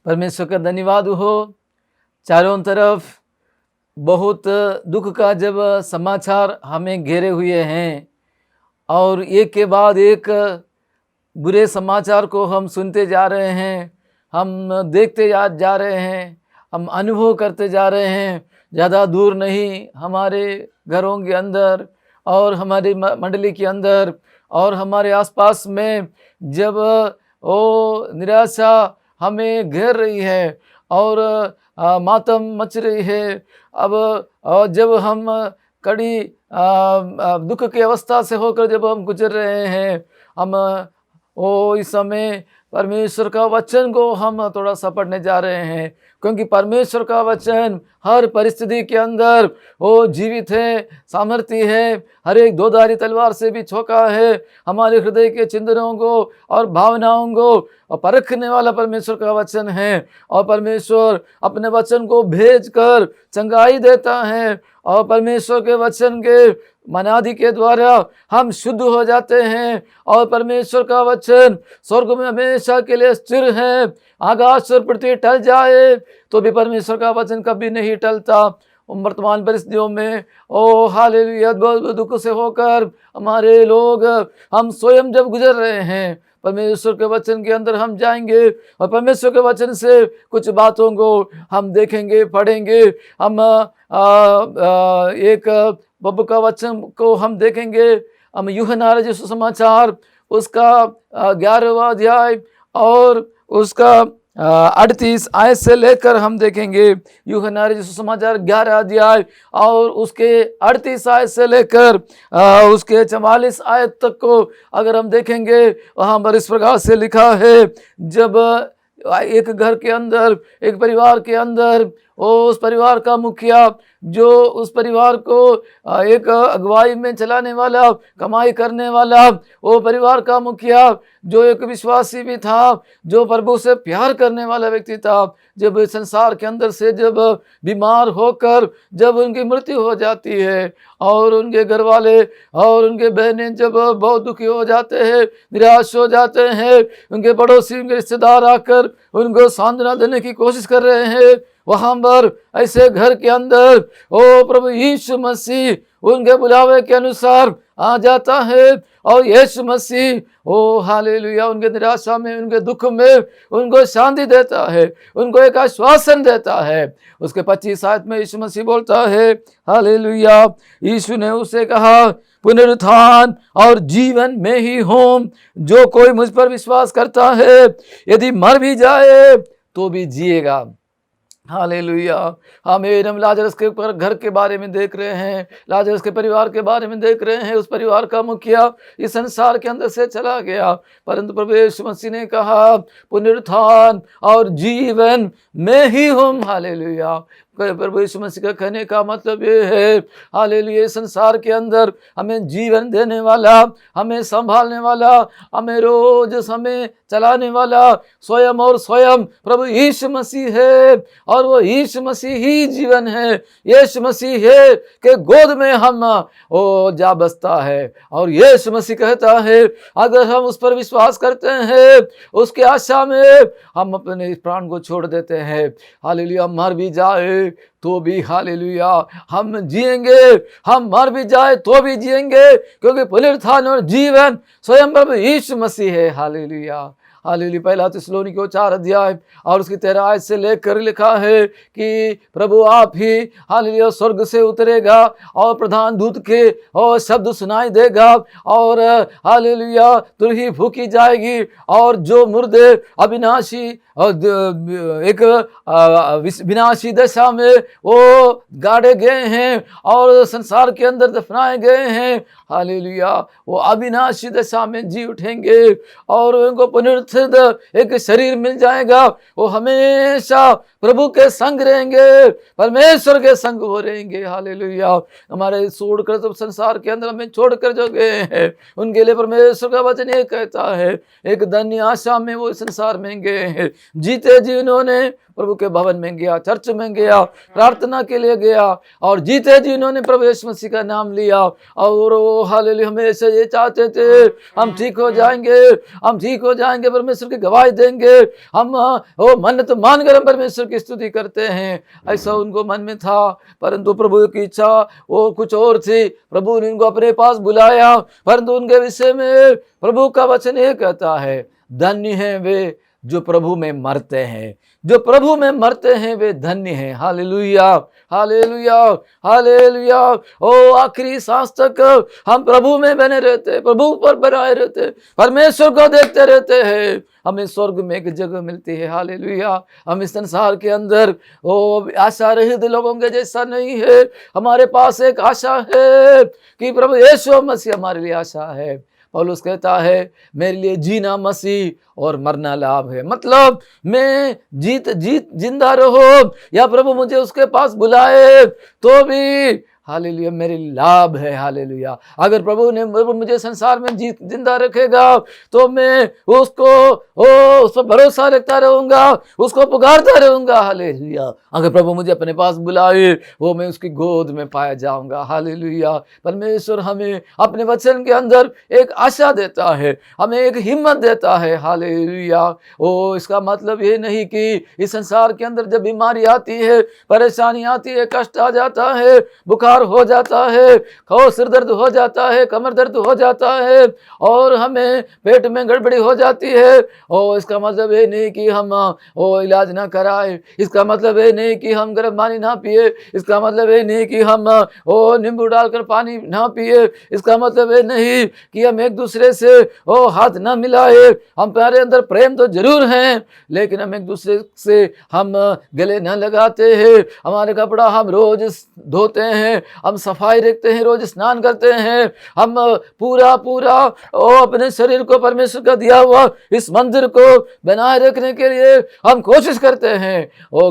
परमेश्वर का धन्यवाद हो। चारों तरफ बहुत दुख का जब समाचार हमें घेरे हुए हैं और एक के बाद एक बुरे समाचार को हम सुनते जा रहे हैं, हम देखते जा रहे हैं, हम अनुभव करते जा रहे हैं। ज़्यादा दूर नहीं, हमारे घरों के अंदर और हमारी मंडली के अंदर और हमारे आसपास में जब वो निराशा हमें घेर रही है और मातम मच रही है। अब जब हम कड़ी दुख की अवस्था से होकर जब हम गुजर रहे हैं, हम इस समय परमेश्वर का वचन को हम थोड़ा सा पढ़ने जा रहे हैं, क्योंकि परमेश्वर का वचन हर परिस्थिति के अंदर वो जीवित है, सामर्थ्य है, हर एक दोधारी तलवार से भी छोका है, हमारे हृदय के चिंतनों को और भावनाओं को परखने वाला परमेश्वर का वचन है। और परमेश्वर अपने वचन को भेज कर चंगाई देता है और परमेश्वर के वचन के मनादी के द्वारा हम शुद्ध हो जाते हैं। और परमेश्वर का वचन स्वर्ग में हमेशा के लिए स्थिर है। आकाश और पृथ्वी टल जाए तो भी परमेश्वर का वचन कभी नहीं टलता। वर्तमान परिस्थितियों में हालेलुया, दुख से होकर हमारे लोग, हम स्वयं जब गुजर रहे हैं, परमेश्वर के वचन के अंदर हम जाएंगे और परमेश्वर के वचन से कुछ बातों को हम देखेंगे, पढ़ेंगे। हम एक प्रभु का वचन को हम देखेंगे। हम यूहन्ना रचित सुसमाचार उसका 11वां अध्याय और उसका 38 आयत से लेकर हम देखेंगे। यूहन्ना रचित सुसमाचार 11 अध्याय और उसके 38 आयत से लेकर उसके 44 आयत तक को अगर हम देखेंगे, वहाँ पर इस प्रकार से लिखा है, जब एक घर के अंदर, एक परिवार के अंदर, उस परिवार का मुखिया जो उस परिवार को एक अगुवाई में चलाने वाला, कमाई करने वाला, वो परिवार का मुखिया जो एक विश्वासी भी था, जो प्रभु से प्यार करने वाला व्यक्ति था, जब संसार के अंदर से जब बीमार होकर जब उनकी मृत्यु हो जाती है और उनके घर वाले और उनके बहनें जब बहुत दुखी हो जाते हैं, निराश हो जाते हैं, उनके पड़ोसी, उनके रिश्तेदार आकर उनको सांत्वना देने की कोशिश कर रहे हैं, वहां पर ऐसे घर के अंदर प्रभु यीशु मसीह उनके बुलावे के अनुसार आ जाता है और यीशु मसीह हालेलुया उनके निराशा में, उनके दुख में उनको शांति देता है, उनको एक आश्वासन देता है। उसके 25 आयत में यीशु मसीह बोलता है, हालेलुया, यीशु ने उसे कहा, पुनरुत्थान और जीवन में ही हूँ, जो कोई मुझ पर विश्वास करता है यदि मर भी जाए तो भी जिएगा। हालेलुया। हम लाजरस के घर के बारे में देख रहे हैं, लाजरस के परिवार के बारे में देख रहे हैं। उस परिवार का मुखिया इस संसार के अंदर से चला गया, परंतु प्रभु यीशु मसीह ने कहा, पुनरुत्थान और जीवन में ही हूँ। हालेलुया। प्रभु यीशु मसीह का कहने का मतलब ये है, हालेलुया, संसार के अंदर हमें जीवन देने वाला, हमें संभालने वाला, हमें रोज हमें चलाने वाला स्वयं और स्वयं प्रभु यीशु मसीह है। और वो यीशु मसीह ही जीवन है। यीशु मसीह है के गोद में हम जा बसता है। और यीशु मसीह कहता है, अगर हम उस पर विश्वास करते हैं, उसके आशा में हम अपने प्राण को छोड़ देते हैं, हालेलुया, मर भी जाए तो भी हालेलुया हम जिएंगे, हम मर भी जाए तो भी जिएंगे, क्योंकि पुनरुत्थान और जीवन स्वयं प्रभु यीशु मसीह है। Hallelujah, hallelujah. पहला थिस्सलुनीकियों 4 अध्याय और उसकी 13 आयत से लेकर लिखा है कि प्रभु आप ही हालेलुया स्वर्ग से उतरेगा और प्रधान दूत के और शब्द सुनाई देगा और हालेलुया तुरही फूकी जाएगी और जो मुर्दे अविनाशी एक विनाशी दशा में वो गाड़े गए हैं और संसार के अंदर दफनाए गए हैं, हालेलुया, वो अविनाशी दशा में जी उठेंगे और उनको पुनरुत्थित एक शरीर मिल जाएगा। वो हमेशा प्रभु के संग रहेंगे, परमेश्वर के संग वो रहेंगे। हालेलुया। हमारे छोड़कर तो संसार के अंदर हमें छोड़कर जो गए हैं, उनके लिए परमेश्वर का वचन ये कहता है, एक धन्य आशा में वो संसार में गए हैं। जीते जी उन्होंने प्रभु के भवन में गया, चर्च में गया, प्रार्थना के लिए गया और जीते जी उन्होंने प्रभु यीशु मसीह का नाम लिया। और हालेलुया हमेशा ये चाहते थे हम ठीक हो जाएंगे, हम ठीक हो जाएंगे, परमेश्वर की गवाही देंगे, हम वो मन्नत मानकर हम परमेश्वर की स्तुति करते हैं। ऐसा उनको मन में था, परंतु प्रभु की इच्छा वो कुछ और थी। प्रभु ने उनको अपने पास बुलाया, परंतु उनके विषय में प्रभु का वचन ये कहता है, धन्य हैं वे जो प्रभु में मरते हैं, जो प्रभु में मरते हैं वे धन्य हैं। Hallelujah, hallelujah, hallelujah. ओ आखिरी सांस तक हम प्रभु में बने रहते, प्रभु पर बनाए रहते, परमेश्वर को देखते रहते हैं, हमें स्वर्ग में एक जगह मिलती है। हालेलुया। हम इस संसार के अंदर ओ आशा रहित लोगों के जैसा नहीं है, हमारे पास एक आशा है कि प्रभु यीशु मसीह हमारे लिए आशा है। पौलुस कहता है, मेरे लिए जीना मसीह और मरना लाभ है। मतलब मैं जिंदा रहो या प्रभु मुझे उसके पास बुलाए तो भी हालेलुया मेरे लाभ है। हालेलुया। अगर प्रभु ने मुझे संसार में जिंदा रखेगा तो मैं उसको उस पर भरोसा रखता रहूंगा, उसको पुकारता रहूंगा। हालेलुया। अगर प्रभु मुझे अपने पास बुलाए वो मैं उसकी गोद में पाया जाऊंगा। हालेलुया। परमेश्वर हमें अपने वचन के अंदर एक आशा देता है, हमें एक हिम्मत देता है। हालेलुया। ओ इसका मतलब ये नहीं कि इस संसार के अंदर जब बीमारी आती है, परेशानी आती है, कष्ट आ जाता है, बुखार हो जाता है, सिर दर्द हो जाता है, कमर दर्द हो जाता है और हमें पेट में गड़बड़ी हो जाती है, और इसका मतलब ये नहीं कि हम इलाज ना कराए, इसका मतलब ये नहीं कि हम गर्म पानी ना पिए, इसका मतलब ये नहीं कि हम नींबू डालकर पानी ना पिए, इसका मतलब ये नहीं कि हम एक दूसरे से हाथ ना मिलाए। हमारे अंदर प्रेम तो जरूर है, लेकिन हम एक दूसरे से हम गले न लगाते हैं। हमारे कपड़ा हम रोज धोते हैं, हम सफाई रखते हैं, रोज स्नान करते हैं, हम पूरा अपने शरीर को परमेश्वर का दिया हुआ इस मंदिर को बनाए रखने के लिए हम कोशिश करते हैं।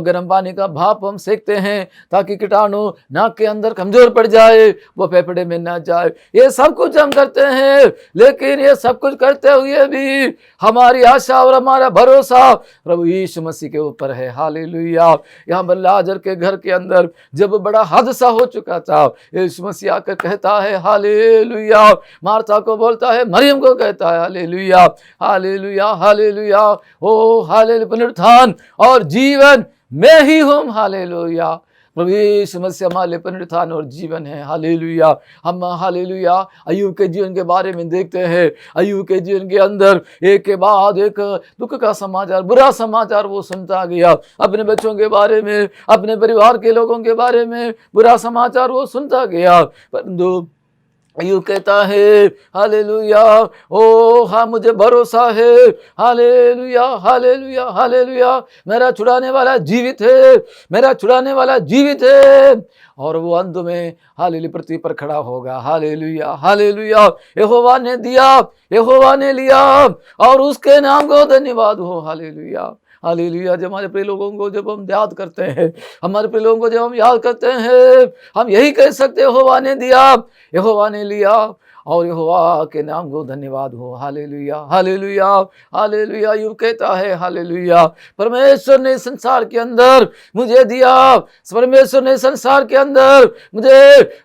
गर्म पानी का भाप हम सेकते हैं ताकि कीटाणु नाक के अंदर कमजोर पड़ जाए, वो फेफड़े में ना जाए। ये सब कुछ हम करते हैं, लेकिन ये सब कुछ करते हुए भी हमारी आशा और हमारा भरोसा प्रभु यीशु मसीह के ऊपर है। हालेलुया। यहाँ पर लाजर के घर के अंदर जब बड़ा हादसा हो चुका था, यीशु मसीह आकर कहता है हालेलुया, मार्था को बोलता है, मरियम को कहता है हालेलुया, हालेलुया, हालेलुया। ओ हालेलुया, पुनरुत्थान और जीवन मैं ही हूँ। हालेलुया। प्रभु यीशु मसीह हमारे पुनरुत्थान और जीवन है। हालेलुया। हम हालेलुया अय्यूब के जीवन के बारे में देखते हैं। अय्यूब के जीवन के अंदर एक के बाद एक दुख का समाचार, बुरा समाचार वो सुनता गया। अपने बच्चों के बारे में, अपने परिवार के लोगों के बारे में बुरा समाचार वो सुनता गया, परंतु अय्यूब कहता है हालेलुया, ओ हाँ मुझे भरोसा है। Hallelujah, hallelujah, hallelujah. मेरा छुड़ाने वाला जीवित है, मेरा छुड़ाने वाला जीवित है, और वो अंत में हालेलुया पृथ्वी पर खड़ा होगा। Hallelujah, hallelujah. यहोवा ने दिया, यहोवा ने लिया, और उसके नाम को धन्यवाद हो। Hallelujah, hallelujah. जब हमारे प्रिय लोगों को जब हम याद करते हैं, हमारे प्रिय लोगों को जब हम याद करते हैं, हम यही कह सकते हैं, यहोवा ने दिया, यहोवा ने लिया, और यहोवा के नाम को धन्यवाद हो। Hallelujah, hallelujah, hallelujah. यूं कहता है हालेलुया, परमेश्वर ने संसार के अंदर मुझे दिया, परमेश्वर ने संसार के अंदर मुझे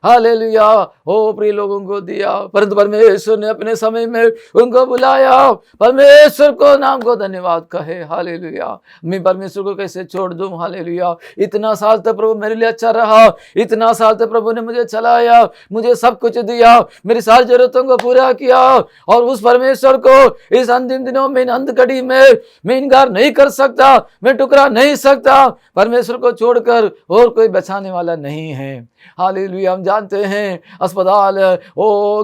हालेलुया हो प्रिय लोगों को दिया, परंतु परमेश्वर ने अपने समय में उनको बुलाया। परमेश्वर को नाम को धन्यवाद कहे। हालेलुया। मैं परमेश्वर को कैसे छोड़ दूं। हालेलुया। इतना साल तक प्रभु मेरे लिए अच्छा रहा, इतना साल तक प्रभु ने मुझे चलाया, मुझे सब कुछ दिया, मेरी सारी जरूरतों को पूरा किया, और उस परमेश्वर को इस अंतिम दिनों में, अंत घड़ी में मैं इनकार नहीं कर सकता, मैं टुकरा नहीं सकता। परमेश्वर को छोड़कर और कोई बचाने वाला नहीं है। हालेलुया। हम जानते हैं अस्पताल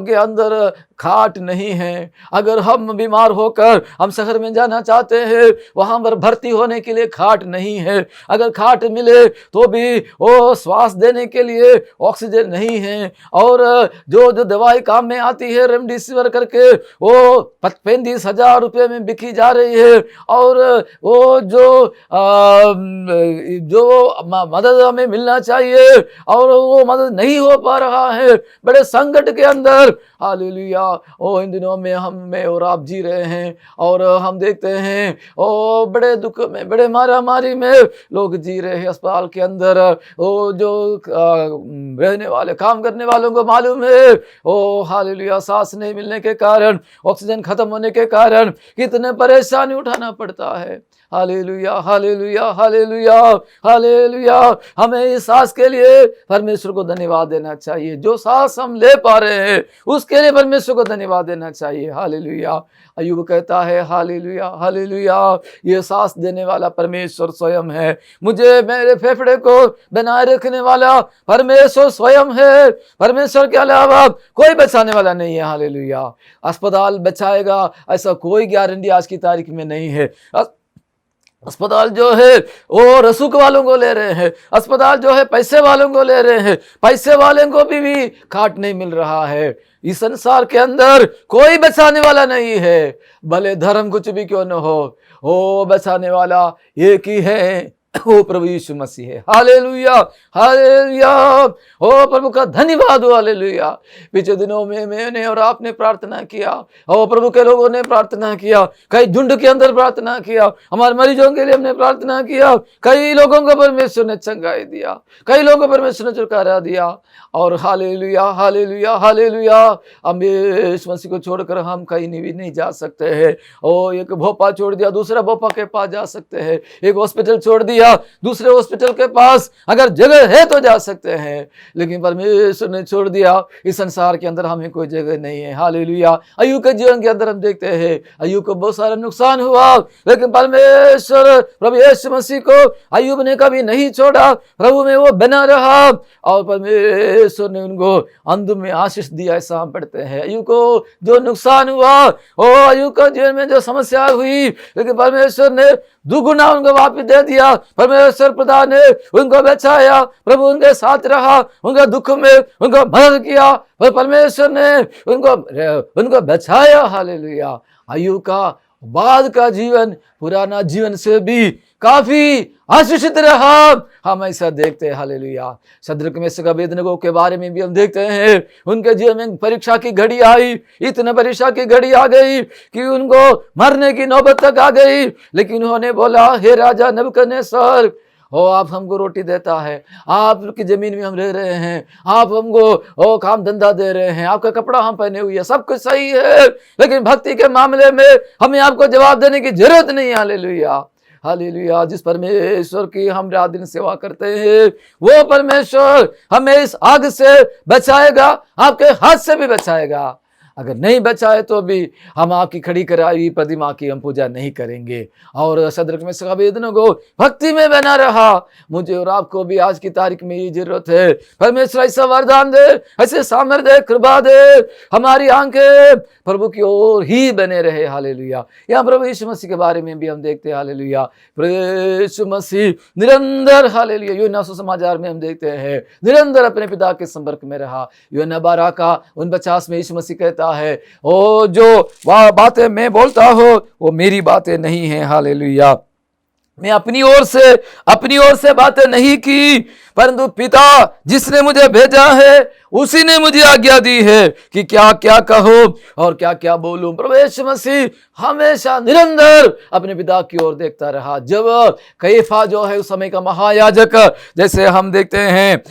के अंदर खाट नहीं है। अगर हम बीमार होकर हम शहर में जाना चाहते हैं, वहां पर भर्ती होने के लिए खाट नहीं है। अगर खाट मिले तो भी वो श्वास देने के लिए ऑक्सीजन नहीं है, और जो दवाई काम में आती है रेमडेसिविर करके वो 35,000 रुपये में बिकी जा रही है, और वो जो मदद हमें मिलना चाहिए और वो मदद नहीं हो पा रहा है, बड़े संकट के अंदर। हालेलुया। ओ इन दिनों में हम में और आप जी रहे हैं, और हम देखते हैं बड़े दुख में, बड़े मारामारी में लोग जी रहे हैं अस्पताल के अंदर। जो रहने वाले काम करने वालों को मालूम है। हालेलुया, सांस नहीं मिलने के कारण, ऑक्सीजन खत्म होने के कारण कितने परेशानी उठाना पड़ता है। Hallelujah, hallelujah, hallelujah, hallelujah. हमें इस सांस के लिए परमेश्वर को धन्यवाद देना चाहिए। जो सांस हम ले पा रहे हैं उसके लिए परमेश्वर को धन्यवाद देना चाहिए। हालेलुया। अय्यूब कहता है हालेलुया, हालेलुया, ये सांस देने वाला परमेश्वर स्वयं है। मुझे मेरे फेफड़े को बनाए रखने वाला परमेश्वर स्वयं है। परमेश्वर के अलावा कोई बचाने वाला नहीं है। हालेलुया। अस्पताल बचाएगा ऐसा कोई गारंटी आज की तारीख में नहीं है। अस्पताल जो है वो रसूख वालों को ले रहे हैं, अस्पताल जो है पैसे वालों को ले रहे हैं, पैसे वाले को भी खाट नहीं मिल रहा है। इस संसार के अंदर कोई बचाने वाला नहीं है, भले धर्म कुछ भी क्यों न हो, वो बचाने वाला एक ही है, वो प्रभु यीशु मसीह है। Hallelujah, hallelujah. ओ प्रभु का धन्यवाद हो। हालेलुया। पिछले दिनों में मैंने और आपने प्रार्थना किया, और प्रभु के लोगों ने प्रार्थना किया, कई झुंड के अंदर प्रार्थना किया, हमारे मरीजों के लिए हमने प्रार्थना किया, कई लोगों को परमेश्वर ने चंगाई दिया, कई लोगों को परमेश्वर ने छुटकारा दिया। और हालेलुया, हालेलुया, हालेलुया। हम यीशु मसीह को छोड़कर हम कहीं भी नहीं जा सकते हैं। ओ एक भोपा छोड़ दिया, दूसरा भोपा के पास जा सकते हैं। एक हॉस्पिटल छोड़ दिया, दूसरे हॉस्पिटल के पास अगर जगह है तो जा सकते हैं, लेकिन परमेश्वर ने छोड़ दिया। इस संसार के अंदर हमें कोई जगह नहीं है। हालेलुया। अय्यूब के जीवन के अंदर हम देखते हैं, अय्यूब को बहुत सारा नुकसान हुआ, लेकिन परमेश्वर प्रभु यीशु मसीह को अय्यूब ने कभी नहीं छोड़ा। प्रभु में वो बना रहा और परमेश्वर ने उनको अंत में आशीष दिया। ऐसा हम पढ़ते हैं। अय्यूब को जो नुकसान हुआ, ओ अय्यूब का जीवन में जो समस्या हुई, लेकिन परमेश्वर ने दुगुना उनको वापस दे दिया। परमेश्वर पिता ने उनको बचाया, प्रभु उनके साथ रहा, उनके दुख में उनको मदद किया और परमेश्वर ने उनको बचाया। हालेलुया। अय्यूब का बाद का जीवन पुराना जीवन से भी काफी आशीषित रहा। हम ऐसा देखते हैं। हालेलुया। शद्रक मेशक अबेदनगो के बारे में भी हम देखते हैं, उनके जीवन में परीक्षा की घड़ी आई, इतने परीक्षा की घड़ी आ गई कि उनको मरने की नौबत तक आ गई, लेकिन उन्होंने बोला, हे राजा नबूकदनेस्सर, ओ आप हमको रोटी देता है, आपकी जमीन में हम रह रहे हैं, आप हमको ओ काम धंधा दे रहे हैं, आपका कपड़ा हम पहने हुए हैं, सब कुछ सही है, लेकिन भक्ति के मामले में हमें आपको जवाब देने की जरूरत नहीं है। Hallelujah, hallelujah. जिस परमेश्वर की हम रात दिन सेवा करते हैं, वो परमेश्वर हमें इस आग से बचाएगा, आपके हाथ से भी बचाएगा। अगर नहीं बचाए तो भी हम आपकी खड़ी कराई हुई प्रतिमा की हम पूजा नहीं करेंगे। और शद्रक मेशक अबेदनगो भक्ति में बना रहा। मुझे और आपको भी आज की तारीख में ये जरूरत है, परमेश्वर ऐसा वरदान दे, ऐसे सामर्थ्य दे, कृपा दे, हमारी आंखें प्रभु की ओर ही बने रहे। हालेलुया। यहाँ प्रभु यीशु मसीह के बारे में भी हम देखते हैं। हालेलुया। प्रभु यीशु मसीह निरंतर, हालेलुया, यूहन्ना सुसमाचार में हम देखते हैं, निरंतर अपने पिता के संपर्क में रहा। यूहन्ना 12:49 में यीशु मसीह कहता है, ओ जो बातें मैं बोलता हूं वो मेरी बातें नहीं है। हालेलुया। मैं अपनी ओर से बातें नहीं की, परंतु पिता जिसने मुझे भेजा है उसी ने मुझे आज्ञा दी है कि क्या क्या कहो और क्या क्या बोलूं। प्रभु यीशु मसीह हमेशा निरंतर अपने पिता की ओर देखता रहा। जब कैफा जो है उस समय का महायाजक, जैसे हम देखते हैं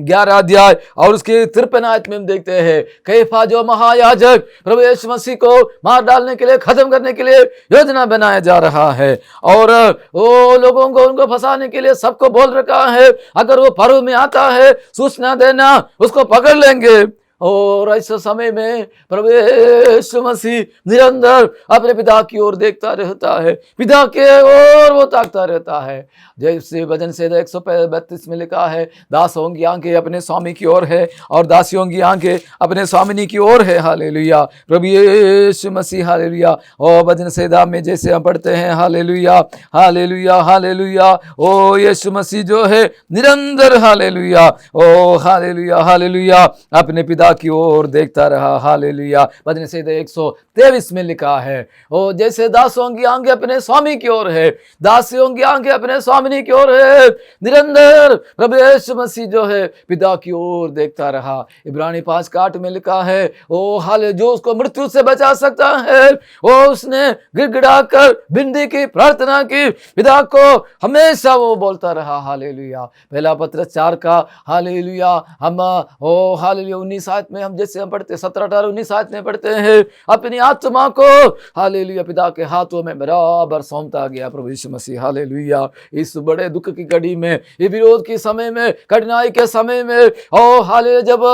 11 अध्याय और उसके 53 आयत में हम देखते हैं, कैफा जो महायाजक प्रभु यीशु मसीह को मार डालने के लिए, खत्म करने के लिए योजना बनाया जा रहा है, और वो लोगों को उनको फंसाने के लिए सबको बोल रखा है, अगर वो पर्व में आता है सूचना देना, उसको पकड़ लेंगे। और ऐसे समय में प्रभु यीशु मसीह निरंतर अपने पिता की ओर देखता रहता है, पिता के ओर वो ताकता रहता है। जैसे भजन से 132 में लिखा है, दासों की आंखें अपने स्वामी की ओर है और दासियों की आंखें अपने स्वामिनी की ओर है। हालेलुया। प्रभु यीशु मसीह, हालेलुया। और भजन सेदा में जैसे हम पढ़ते हैं, हालेलुया, हालेलुया, हालेलुया, ओ यीशु मसीह जो है निरंतर, हालेलुया, ओ हालेलुया, हालेलुया, अपने पिता की ओर देखता रहा। हालेलुया। भजन संहिता 123 में लिखा है, ओ जैसे दासों की आंखें अपने स्वामी की ओर है, दासियों की आंखें अपने स्वामिनी की ओर है, निरंतर प्रभु यीशु मसीह जो है पिता की ओर देखता रहा। इब्रानी 5:8 में लिखा है, ओ हाले जो उसको मृत्यु से बचा सकता है, वो उसने गिड़गिड़ाकर बिनती की, प्रार्थना की, पिता को हमेशा वो बोलता रहा। हालेलुया। पहला पत्रस 4 का, हालेलुया, हम ओ हालेलुया 19 आयत में हम जैसे हम पढ़ते 17, 18, 19 आयत में पढ़ते हैं, अपनी आत्मा को हालेलुया पिता के हाथों में बराबर सौंपता गया प्रभु यीशु मसीह। हालेलुया, इस बड़े दुख की घड़ी में, ये विरोध के समय में, कठिनाई के समय में, ओ हालेलुया, जब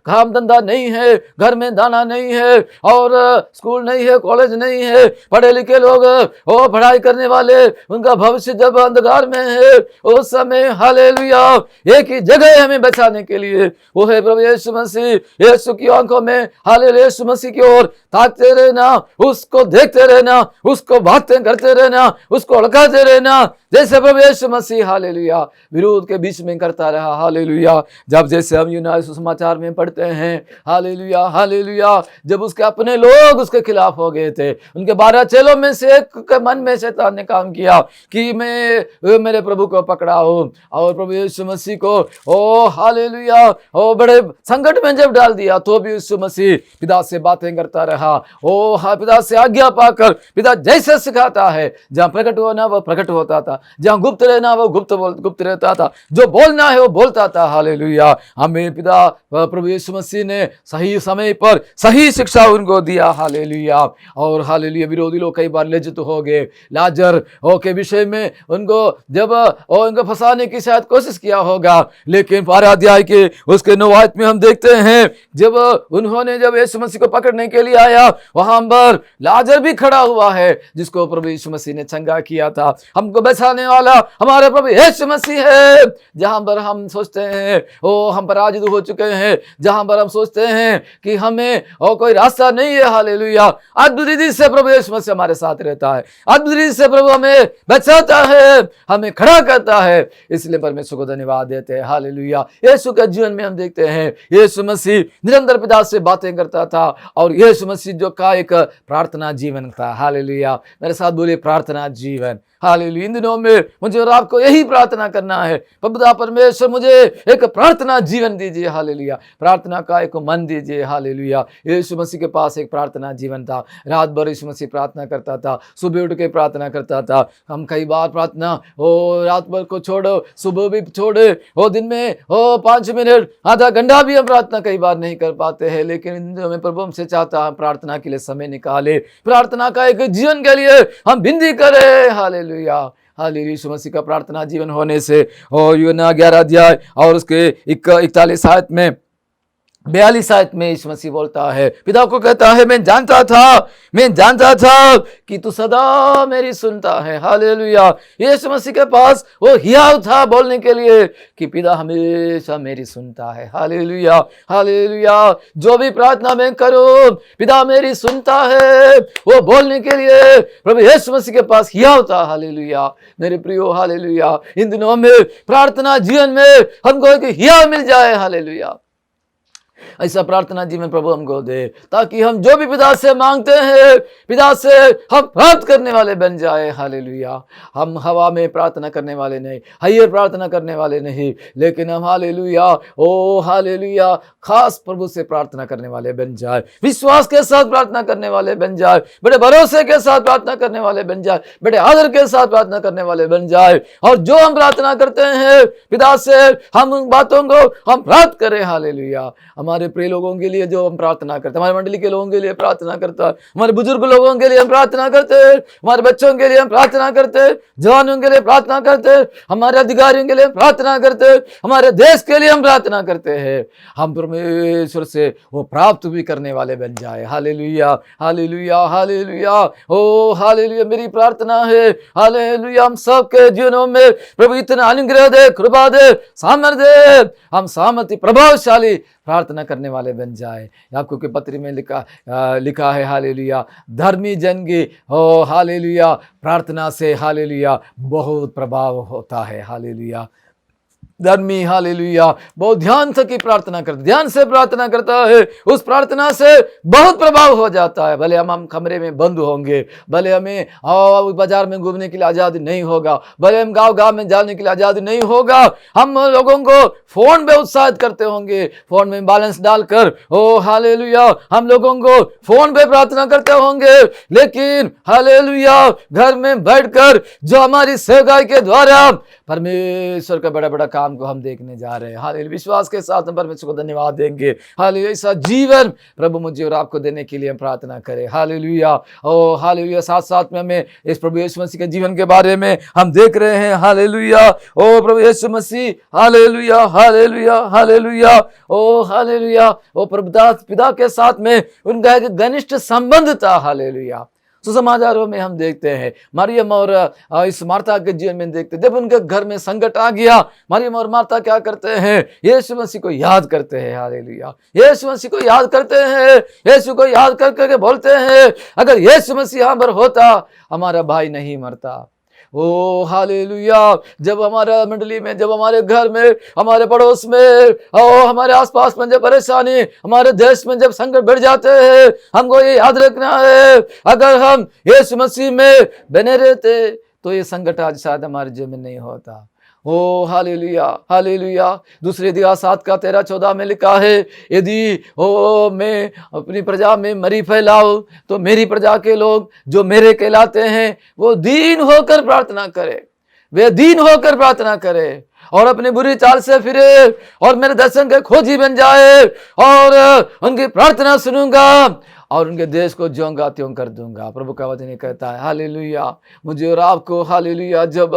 काम धंधा नहीं है, घर में दाना नहीं है, और स्कूल नहीं है, कॉलेज नहीं है, पढ़े लिखे लोग ओ पढ़ाई करने वाले, उनका भविष्य जब अंधकार में है, उस समय हालेलुया एक ही जगह है हमें बचाने के लिए, वो है प्रभु यीशु मसीह। यीशु की आंखों में हालेलुया यीशु मसीह की ओर ताकते रहना, उसको देखते रहना, उसको बातें करते रहना, उसको अड़काते रहना, जैसे प्रभु यीशु मसीह हालेलुया विरोध के बीच में करता रहा। हालेलुया, जब जैसे हम यूनानी सुसमाचार में पढ़ते हैं, हालेलुया हालेलुया, जब उसके अपने लोग उसके खिलाफ हो गए थे, उनके 12 चेलों में से एक के मन में शैतान ने काम किया कि मैं मेरे प्रभु को पकड़ा हूं, और प्रभु यीशु मसीह को ओ हालेलुया ओ बड़े संकट में जब डाल दिया, तो भी यीशु मसीह पिता से बातें करता रहा। ओ हाँ, पिता से आज्ञा पाकर, पिता जैसे सिखाता है, जहां प्रकट होना वह प्रकट होता था, जहां गुप्त रहना वो गुप्त रहता था, जो बोलना है वो बोलता था। हालेलुया, हमें पिता प्रभु यीशु मसीह ने सही समय पर सही शिक्षा उनको दिया। हालेलुया, और हालेलुया विरोधी लोग कई बार लज्जित हो गए लाजर के विषय में, उनको जब उनको फंसाने की शायद कोशिश किया होगा, लेकिन 12 अध्याय के उसके 9 आयत में हम देखते हैं, जब उन्होंने जब यीशु मसीह को पकड़ने के लिए आया, वहां पर लाजर भी खड़ा हुआ है, जिसको प्रभु यीशु मसीह ने चंगा किया था। हमको बचाने वाला हमारे प्रभु यीशु मसीह है। जहां पर हम सोचते हैं ओ हम पराजित हो चुके हैं, जहां पर हम सोचते हैं कि हमें कोई रास्ता नहीं है, हालेलुया अद्भुत रीति से प्रभु यीशु मसीह हमारे साथ रहता है, अद्भुत रीति से प्रभु हमें बचाता है, हमें खड़ा करता है, इसलिए परमेश्वर को धन्यवाद देते हैं। हालेलुया, यीशु के जीवन में हम देखते हैं यीशु मसीह निरंतर पिता से बातें करता था, और यीशु मसीह जो का एक प्रार्थना जीवन था। हालेलुया, मेरे साथ बोलिए प्रार्थना जीवन। हालेलुया, इन दिनों में मुझे और आपको यही प्रार्थना करना है, पिता परमेश्वर मुझे एक प्रार्थना जीवन दीजिए। हालेलुया, प्रार्थना का एक मन दीजिए। हालेलुया, यीशु मसीह के पास एक प्रार्थना जीवन था, रात भर यीशु मसीह प्रार्थना करता था, सुबह उठ के प्रार्थना करता था। हम कई बार प्रार्थना रात भर को छोड़ो, सुबह भी छोड़े, दिन में 5 मिनट आधा घंटा भी हम प्रार्थना कई बार नहीं कर पाते हैं, लेकिन इन दिनों में प्रभु हमसे चाहता है प्रार्थना के लिए समय निकाले, प्रार्थना का एक जीवन के लिए हम विनती करें। हालेलुया हालेलुया, यीशु मसीह का प्रार्थना जीवन होने से यूहन्ना 11 अध्याय और उसके 41 आयत में 42 आयत में यीशु मसीह बोलता है, पिता को कहता है मैं जानता था कि तू सदा मेरी सुनता है। हालेलुया, यीशु मसीह के पास वो हियाव था बोलने के लिए कि पिता हमेशा मेरी सुनता है। हालेलुया हालेलुया, जो भी प्रार्थना मैं करूं पिता मेरी सुनता है, वो बोलने के लिए प्रभु यीशु मसीह के पास हियाव था। हालेलुया मेरे प्रियो, हालेलुया इन दिनों में प्रार्थना जीवन में हमको एक हियाव मिल जाए। हालेलुया, ऐसा प्रार्थना जीवन प्रभु हमको दे, ताकि हम जो भी पिता से मांगते हैं, पिता से हम प्राप्त करने वाले बन जाए। हालेलुया, हम हवा में प्रार्थना करने वाले नहीं, हायर प्रार्थना करने वाले नहीं, लेकिन हम हालेलुया हालेलुया खास प्रभु से प्रार्थना करने वाले बन जाए, विश्वास के साथ प्रार्थना करने वाले बन जाए, बड़े भरोसे के साथ प्रार्थना करने वाले बन जाए, बड़े आदर के साथ प्रार्थना करने वाले बन जाए, और जो हम प्रार्थना करते हैं पिता से हम उन बातों को हम प्राप्त करें। हालेलुया, हमारे प्रिय लोगों के लिए जो हम प्रार्थना करते हैं, हमारे मंडली के लोगों के लिए प्रार्थना करता है, हमारे बुजुर्ग लोगों के लिए हम प्रार्थना करते हैं, हमारे बच्चों के लिए हम प्रार्थना करते हैं, जवानों के लिए प्रार्थना करते हैं, हमारे अधिकारियों के लिए प्रार्थना करते हैं, हमारे देश के लिए हम प्रार्थना करते हैं, हम परमेश्वर से वो प्राप्त भी करने वाले बन जाए। हालेलुया हालेलुया हालेलुया ओ हालेलुया, मेरी प्रार्थना है हालेलुया हम सबके जीवनों में प्रभु इतना अनुग्रह दे, कृपा दे, सामर्थ्य दे, हम सामर्थ्य प्रभावशाली प्रार्थना करने वाले बन जाए। याकूब के पत्र में लिखा है हालेलुया, धर्मी जन की हालेलुया प्रार्थना से हालेलुया बहुत प्रभाव होता है। हालेलुया, धर्मी हालेलुया बहुत ध्यान से प्रार्थना करता है, उस प्रार्थना से बहुत प्रभाव हो जाता है। भले हम कमरे में बंद होंगे, भले हमें बाजार में घूमने के लिए आज़ादी नहीं होगा, भले हम गांव में जाने के लिए आज़ादी नहीं होगा, हम लोगों को फोन पे उत्साहित करते होंगे, फोन में बैलेंस डालकर हालेलुया हम लोगों को फोन पे प्रार्थना करते होंगे, लेकिन हालेलुया घर में बैठकर जो हमारी सेवकाई के द्वारा परमेश्वर का बड़ा बड़ा काम को हम देखने जा रहे हैं। हालेलुया, विश्वास के साथ हम परमेश्वर को धन्यवाद देंगे। हालेलुया, ऐसा जीवन प्रभु मुझे और आपको देने के लिए हम प्रार्थना करें। हालेलुया, ओ हालेलुया, साथ साथ में हमें इस प्रभु यीशु मसीह के जीवन के बारे में हम देख रहे हैं। हालेलुया, ओ प्रभु यीशु मसीह, हालेलुया हालेलुया हालेलुया, ओ हालेलुया, ओ प्रभु पिता के साथ में उनका एक घनिष्ठ संबंध था। हालेलुया, सुसमाचारों में हम देखते हैं मरियम और इस मार्था के जीवन में देखते हैं, जब उनके घर में संकट आ गया, मरियम और मार्था क्या करते हैं? यीशु मसीह को याद करते हैं। हालेलुया, यीशु मसीह को याद करते हैं, यीशु को याद करके बोलते हैं, अगर यीशु मसीह यहाँ पर होता हमारा भाई नहीं मरता। ओ हालेलुया, जब हमारा मंडली में, जब हमारे घर में, हमारे पड़ोस में, और हमारे आसपास में जब परेशानी, हमारे देश में जब संकट बढ़ जाते हैं, हमको ये याद रखना है, अगर हम यीशु मसीह में बने रहते तो ये संकट आज शायद हमारे जीवन में नहीं होता। ओ हालेलुया हालेलुया, दूसरे इतिहास 7:13-14 में लिखा है, यदि मैं अपनी प्रजा में मरी फैलाऊं तो मेरी प्रजा के लोग जो मेरे कहलाते हैं वो दीन होकर प्रार्थना करे, वे दीन होकर प्रार्थना करे और अपनी बुरी चाल से फिरे और मेरे दर्शन के खोजी बन जाए और उनकी प्रार्थना सुनूंगा और उनके देश को ज्यों का त्यों कर दूंगा। प्रभु का वचन कहता है। हालेलुया, मुझे और आपको हालेलुया, जब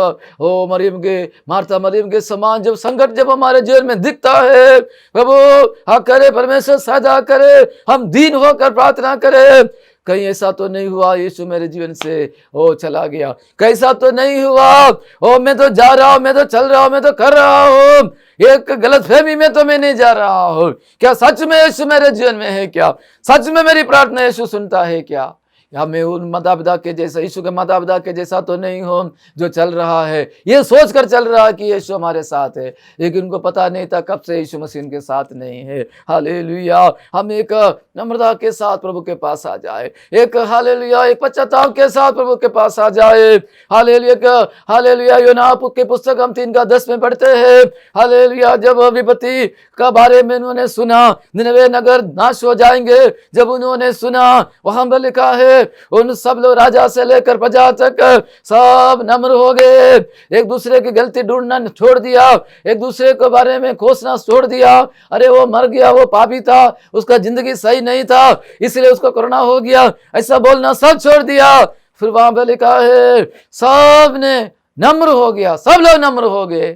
मार्था मरियम के समान जब संकट जब हमारे जीवन में दिखता है, प्रभु करे परमेश्वर सहायता करे, हम दीन होकर प्रार्थना करें। कहीं ऐसा तो नहीं हुआ यीशु मेरे जीवन से चला गया, कैसा तो नहीं हुआ मैं तो जा रहा हूं, मैं तो चल रहा हूं, मैं तो कर रहा हूं, एक गलत फहमी में तो मैं नहीं जा रहा हूं। क्या सच में यीशु मेरे जीवन में है? क्या सच में मेरी प्रार्थना यीशु सुनता है? क्या या मैं उन माता पिता के जैसा, यीशु के माता पिता के जैसा तो नहीं हूं जो चल रहा है, ये सोच कर चल रहा है कि यीशु हमारे साथ है, लेकिन उनको पता नहीं था कब से यीशु मसीह उनके साथ नहीं है। हालेलुया, हम एक नम्रता के साथ प्रभु के पास आ जाए, एक हालेलुया, एक पश्चाताप के साथ प्रभु के पास आ जाए। हालेलुया हालेलुया, योना की पुस्तक हम 3:10 में पढ़ते हैं। हालेलुया, जब विपत्ति का बारे में उन्होंने सुना, निनवे नगर नाश हो जाएंगे, जब उन्होंने सुना, वहां पर लिखा है उन सब लोग राजा से लेकर प्रजा तक सब नम्र हो गए, एक दूसरे की गलती ढूंढना छोड़ दिया, एक दूसरे के बारे में कोसना छोड़ दिया। अरे वो मर गया, वो पापी था, उसका जिंदगी सही नहीं था इसलिए उसको कोरोना हो गया, ऐसा बोलना सब छोड़ दिया। फिर वहां पे लिखा है सब ने नम्र हो गया, सब लोग नम्र हो गए।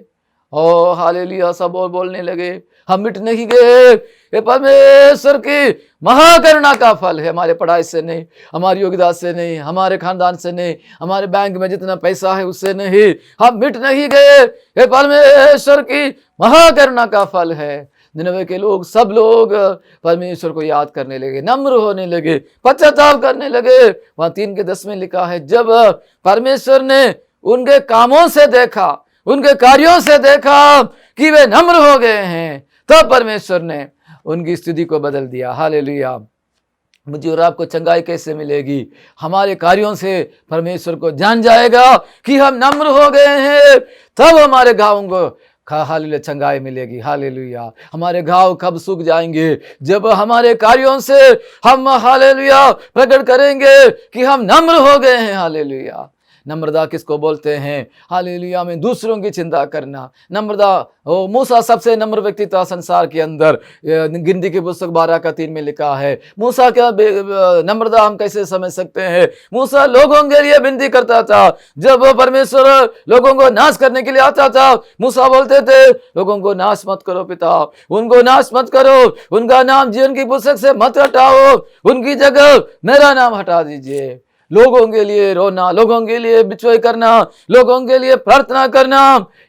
ओ हालेलुया, सब और बोलने लगे, हम मिट नहीं गए, ये परमेश्वर की महाकरुणा का फल है, हमारे पढ़ाई से नहीं, हमारी योग्यता से नहीं, हमारे खानदान से नहीं, हमारे बैंक में जितना पैसा है उससे नहीं, हम मिट नहीं गए, ये परमेश्वर की महाकरुणा का फल है। निनवे के लोग, सब लोग परमेश्वर को याद करने लगे, नम्र होने लगे, पश्चाताप करने लगे। वहां 3:10 में लिखा है, जब परमेश्वर ने उनके कामों से देखा, उनके कार्यों से देखा कि वे नम्र हो गए हैं, तब परमेश्वर ने उनकी स्थिति को बदल दिया। हालेलुया, मुझे और आपको चंगाई कैसे मिलेगी? हमारे कार्यों से परमेश्वर को जान जाएगा कि हम नम्र हो गए हैं, तब हमारे घावों को हालेलुया चंगाई मिलेगी। हालेलुया, हमारे घाव कब सूख जाएंगे? जब हमारे कार्यों से हम हालेलुया प्रकट करेंगे कि हम नम्र हो गए हैं। हालेलुया, नम्रता किसको बोलते हैं? हालेलुया में दूसरों की चिंता करना नम्रता। मूसा सबसे नम्र व्यक्ति था संसार के अंदर, गिनती की पुस्तक 12:3 में लिखा है। मूसा क्या नम्रता हम कैसे समझ सकते हैं? मूसा लोगों के लिए विनती करता था, जब परमेश्वर लोगों को नाश करने के लिए आता था, मूसा बोलते थे लोगों को नाश मत करो पिता, उनको नाश मत करो, उनका नाम जीवन की पुस्तक से मत हटाओ, उनकी जगह मेरा नाम हटा दीजिए। लोगों के लिए रोना, लोगों के लिए बिचवाई करना, लोगों के लिए प्रार्थना करना,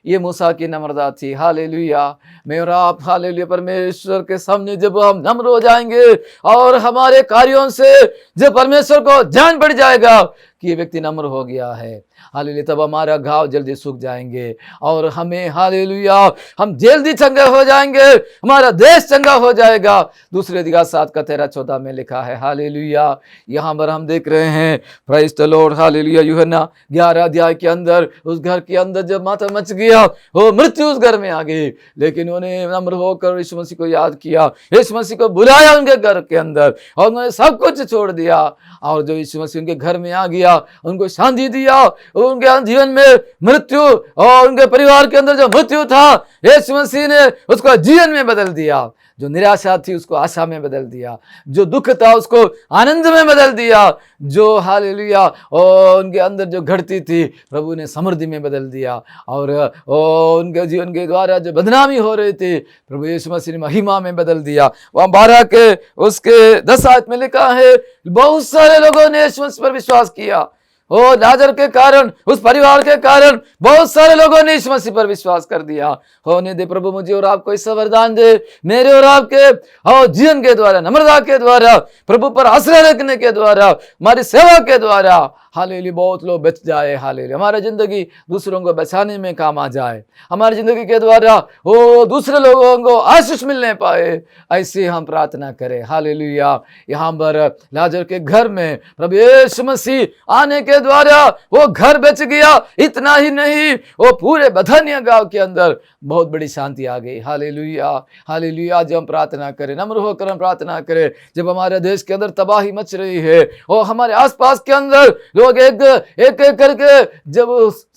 ये मूसा की नम्रता थी। हालेलुया, मैं और आप हालेलुया परमेश्वर के सामने जब हम नम्र हो जाएंगे और हमारे कार्यों से जब परमेश्वर को जान पड़ जाएगा कि ये व्यक्ति नम्र हो गया है, हालेलुया, तब हमारा घाव जल्दी सूख जाएंगे और हमें हालेलुया हम जल्दी चंगे हो जाएंगे, हमारा देश चंगा हो जाएगा। दूसरे अधिकार 7:13-14 में लिखा है। हालेलुया, यहाँ पर हम देख रहे हैं, प्रेज़ द लॉर्ड, हालेलुया, यूहन्ना 11 अध्याय के अंदर उस घर के अंदर जब माता मच गया, वो मृत्यु उस घर में आ गई, लेकिन उन्होंने नम्र होकर यीशु मसीह को याद किया, यीशु मसीह को बुलाया उनके घर के अंदर और उन्होंने सब कुछ छोड़ दिया और जो यीशु मसीह उनके घर में आ गया दिया, उनको शांति दिया। उनके जीवन में मृत्यु और उनके परिवार के अंदर जो मृत्यु था, यीशु मसीह ने उसको जीवन में बदल दिया। जो निराशा थी उसको आशा में बदल दिया, जो दुख था उसको आनंद में बदल दिया, जो हालेलुया और उनके अंदर जो घटती थी प्रभु ने समृद्धि में बदल दिया। और उनके जीवन के द्वारा जो बदनामी हो रही थी प्रभु यीशु मसीह ने महिमा में बदल दिया। वहाँ 12 के उसके 10 आयत में लिखा है, बहुत सारे लोगों ने यीशु मसीह पर विश्वास किया। ओ लाजर के कारण, उस परिवार के कारण बहुत सारे लोगों ने यीशु मसीह पर विश्वास कर दिया। होने दे प्रभु मुझे और आपको ऐसा वरदान दे, मेरे और आपके जीवन के द्वारा, नम्रता के द्वारा, प्रभु पर आश्रय रखने के द्वारा, हमारी सेवा के द्वारा हालेलुया बहुत लोग बच जाए। हालेलुया हमारी जिंदगी दूसरों को बचाने में काम आ जाए, हमारी जिंदगी के द्वारा वो दूसरे लोगों को आशीष मिलने पाए, ऐसे हम प्रार्थना करें। हालेलुया यहाँ पर लाजर के घर में प्रभु यीशु मसीह आने के द्वारा वो घर बच गया। इतना ही नहीं, वो पूरे बथानिया गांव के अंदर बहुत बड़ी शांति आ गई। Hallelujah hallelujah. आज हम प्रार्थना करें, नम्र होकर हम प्रार्थना करें। जब हमारे देश के अंदर तबाही मच रही है और हमारे आसपास के अंदर लोग एक एक करके जब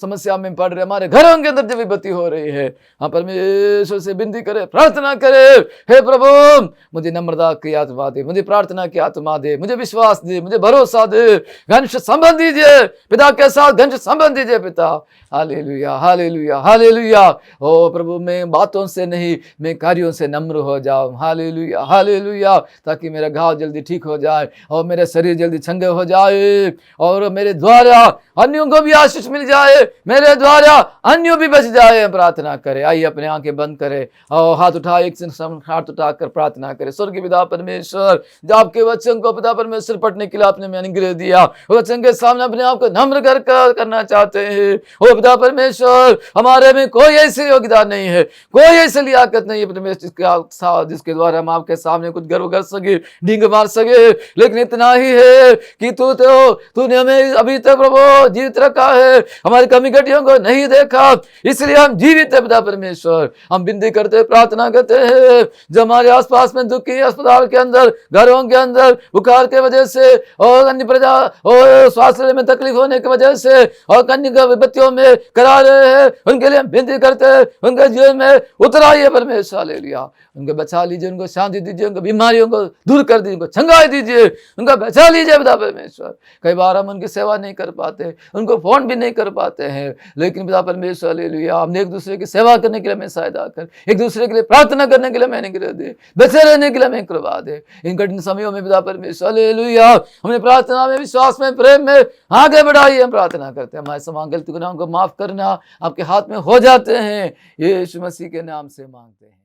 समस्या में पड़ रहे, हमारे घरों के अंदर जब विपत्ति हो रही है, हम परमेश्वर से विनती करें, प्रार्थना करें, हे प्रभु मुझे नम्रता की आत्मा दे, मुझे प्रार्थना की आत्मा दे, मुझे विश्वास दे, मुझे भरोसा दे, घनिष्ठ संबंध दीजिए पिता के साथ, घनिष्ठ संबंध दीजिए पिता। Hallelujah hallelujah hallelujah. ओ प्रभु मैं बातों से नहीं, मैं कार्यों से नम्र हो जाऊं। Hallelujah hallelujah. ताकि मेरा घाव जल्दी ठीक हो जाए और मेरा शरीर जल्दी चंगे हो जाए और मेरे द्वारा अन्यों को भी आशीष मिल जाए, मेरे द्वारा अन्यों भी बच जाए। प्रार्थना करें, आइए अपने आंखें बंद करें और हाथ उठाए, एक हाथ उठाकर प्रार्थना करें। स्वर्गीय पिता परमेश्वर, जो आपके वचन को पिता परमेश्वर पढ़ने के लिए आपने हमें अनुग्रह दिया, वचन के सामने अपने आप को नम्र करना चाहते हैं। ओ पिता परमेश्वर, हमारे में कोई ऐसी योग्यता नहीं है, कोई ऐसी लियाकत नहीं है परमेश्वर जिसके द्वारा हम आपके सामने कुछ गर्व कर सके, डींग मार सके, लेकिन इतना ही है कि तूने हमें अभी तक प्रभु जीवित रखा है, हमारी कमी घटियों को नहीं देखा, इसलिए हम जीवित है पिता परमेश्वर। हम विनती करते, प्रार्थना करते हैं, जो हमारे आसपास में दुखी अस्पताल के अंदर, घरों के अंदर बुखार के वजह से और अन्य प्रजा और स्वास्थ्य में तकलीफ होने की वजह से और कन्या विपत्तियों में करा रहे हैं, उनके लिए हम विनती करते हैं, उनके जीवन में उतराइए परमेश्वर। ले लिया उनको बचा लीजिए, उनको शांति दीजिए, उनको बीमारियों को दूर कर दीजिए, उनको चंगाई दीजिए, उनको बचा लीजिए पिता परमेश्वर। कई बार हम उनकी सेवा नहीं कर पाते, उनको फोन भी नहीं कर पाते हैं, लेकिन पिता परमेश्वर हालेलुया हमने एक दूसरे की सेवा करने के लिए हमें सहायता कर, एक दूसरे के लिए प्रार्थना करने के लिए हमें अनुग्रह दे, बचे रहने के लिए हमें कृपा दे। इन कठिन समयों में पिता परमेश्वर हालेलुया हमें प्रार्थना में, विश्वास में, प्रेम में आगे बढ़ाइए। हम प्रार्थना करते हैं, हमारे समान गलती गुनाहों को माफ करना आपके हाथ में हो जाते हैं, यीशु मसीह के नाम से मांगते हैं।